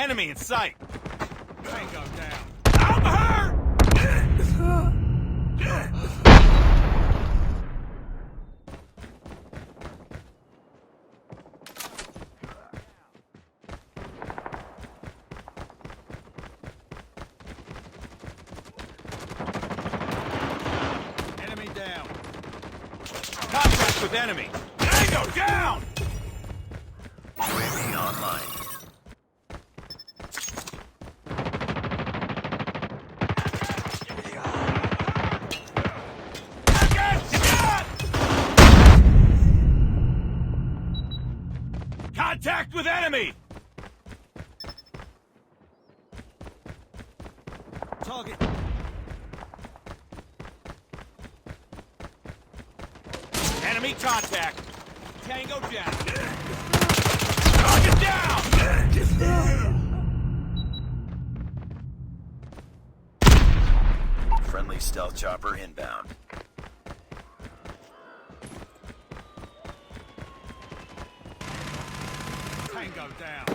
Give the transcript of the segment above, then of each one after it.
Enemy in sight. Tango down. I'm hurt! Enemy down. Contact with enemy. Tango down! UAV online. Contact with enemy! Target. Enemy contact. Tango down. Target down! Friendly stealth chopper inbound. Tango down.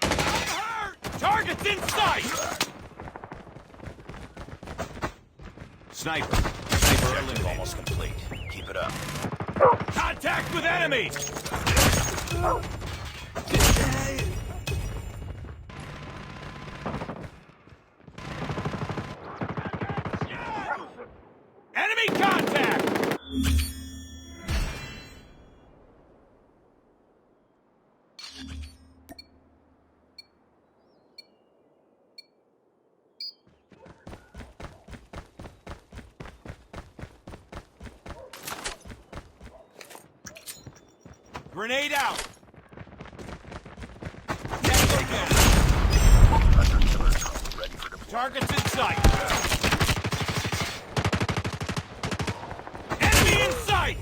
I'm hurt! Target's in sight! Sniper. Sniper Objective almost complete. Keep it up. Contact with enemy! Enemy contact! Grenade out! Tango down! Hunter killer drone ready for deployment. Target's in sight! Enemy in sight!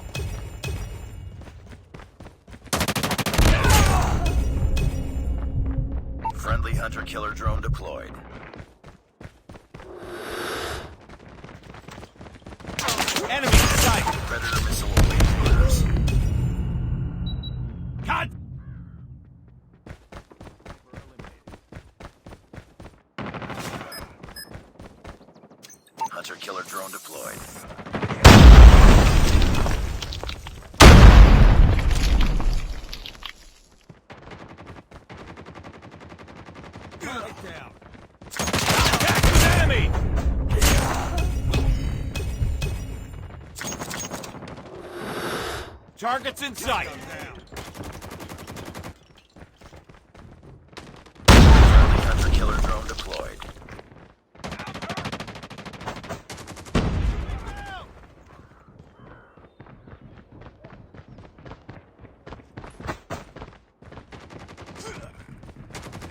Friendly hunter killer drone deployed. Enemy in sight! Predator missile awaiting orders. Con- Hunter killer drone deployed. Target down. Contact with enemy! Target's in sight! Tango down. Friendly hunter killer drone deployed.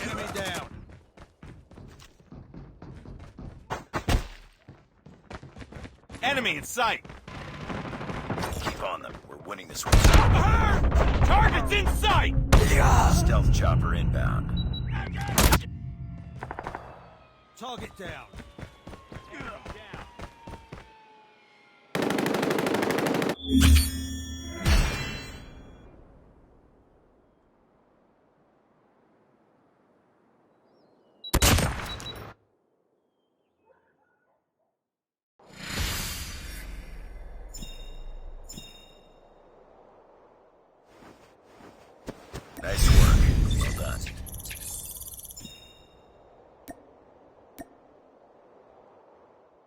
Enemy down. Enemy in sight! Keep on them. We're winning this one. Hurt! Target's in sight! Stealth chopper inbound. Target down.